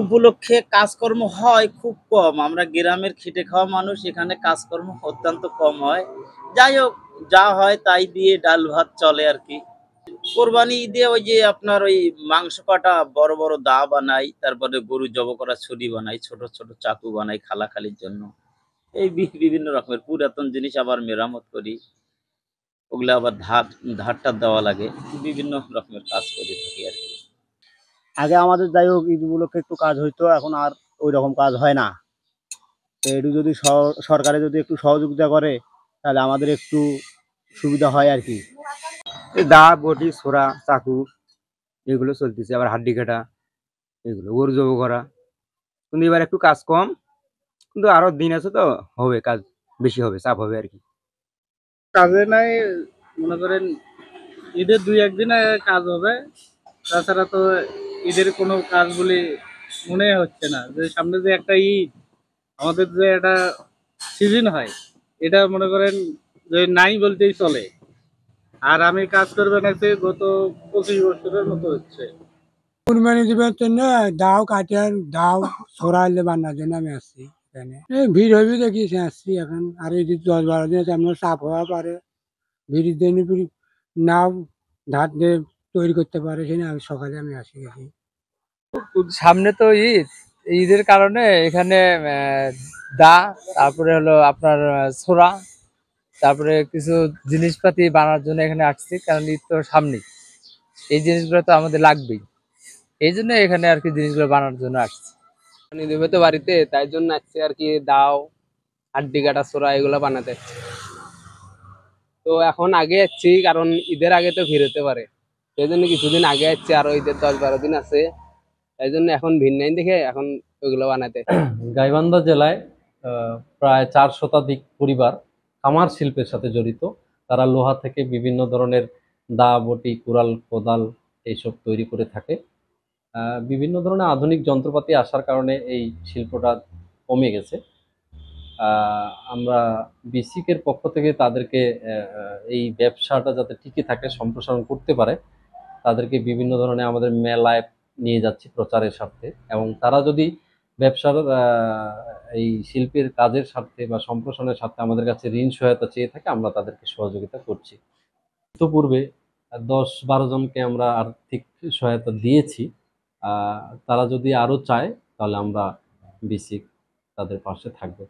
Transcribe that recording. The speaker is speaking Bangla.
উপলক্ষে কাজকর্ম হয় খুব কম। আমরা গ্রামের খেটে খাওয়া মানুষ, এখানে কাজকর্ম অত্যন্ত কম হয়। যাই হোক, যা হয় তাই দিয়ে ডাল ভাত চলে আর কি। কোরবানি ঈদে ওই যে আপনার ওই মাংস কাটা বড় বড় দা বানাই, তারপরে গরু জব করা ছুরি বানাই, ছোট ছোট চাকু বানাই খালাখালির জন্য। এই বিভিন্ন রকমের পুরাতন জিনিস আবার মেরামত করি, ওগুলো আবার ধারটা দেওয়া লাগে, বিভিন্ন রকমের কাজ করে থাকি আর কি। আগে আমাদের যাই হোক ঈদ উপলক্ষে একটু কাজ হইতো, এখন আর ওই রকম কাজ হয় না। তো একটু যদি সরকারে যদি একটু সহযোগিতা করে তাহলে আমাদের একটু সুবিধা হয় আর কি। দা বটি ছোরা চাকু এগুলো চলতেছে, আবার হাড্ডি কাটা এগুলো গরু জব করা। কিন্তু এবার একটু কাজ কম, কিন্তু আরো দিন আছে তো, হবে কাজ বেশি হবে, চাপ হবে আর কি। কাজে নাই, মনে করেন ঈদের 2-1 দিনে কাজ হবে, তাছাড়া তো ঈদের কোনো কাজ বলে মনে হচ্ছে না। যে সামনে যে একটা ঈদ, আমাদের যে একটা সিজন হয়, এটা মনে করেন যে নাই বলতেই চলে। আর আমি কাজ করবেন আছে গত 25 বছরের মতো হচ্ছে। কুরবানি দিবার জন্য দাও কাটিয়ার দাও ছড়াইলে বান্নার জন্য আমি আসছি এখানে। এই ভিড় হইবে দেখি আসছি এখন। আর এই যে 10-12 দিন আছে, আপনার চাপ হওয়া পারে, ভিড় দিন নাও ধার দিয়ে তৈরি করতে পারে, সেই আমি সকালে আমি আসি গেছি। সামনে তো ঈদ, ঈদের কারণে এখানে দা, তারপরে হলো আপনার ছোরা, তারপরে কিছু জিনিসপাতি বানানোর জন্য এখানে আসছি, কারণ ঈদ তো সামনে, এই জিনিসগুলো তো আমাদের লাগবেই। এই জন্য এখানে আর কি জিনিসগুলো বানানোর জন্য আসছি। দেবে তো বাড়িতে, তাই জন্য আসছে আর কি। দাও হাড্ডি কাটা ছোরা এগুলো বানাতে। তো এখন আগে যাচ্ছি, কারণ ঈদের আগে তো ভিড় হতে পারে, সেই জন্য কিছুদিন আগে যাচ্ছি। আরো ঈদের 10-12 দিন আছে, তাই জন্য এখন ভিড় নাই দেখে এখন ওইগুলো বানাতে। গাইবান্ধা জেলায় প্রায় 4 শতাধিক পরিবার কামার শিল্পের সাথে জড়িত। তারা লোহা থেকে বিভিন্ন ধরনের দা বটি কুড়াল কোদাল এইসব তৈরি করে থাকে। বিভিন্ন ধরনের আধুনিক যন্ত্রপাতি আসার কারণে এই শিল্পটা কমে গেছে। আমরা বিসিকের পক্ষ থেকে তাদেরকে এই ব্যবসাটা যাতে টিকে থাকে, সম্প্রসারণ করতে পারে, তাদেরকে বিভিন্ন ধরনের আমাদের মেলায় নিয়ে যাচ্ছি প্রচারের স্বার্থে। এবং তারা যদি ব্যবসার এই শিল্পের কাজের স্বার্থে বা সম্প্রসারণের স্বার্থে আমাদের কাছে ঋণ সহায়তা চেয়ে থাকে, আমরা তাদেরকে সহযোগিতা করছি। ইতিপূর্বে 10-12 জনকে আমরা আর্থিক সহায়তা দিয়েছি। তারা যদি আরও চায় তাহলে আমরা বিসিক তাদের পাশে থাকবো।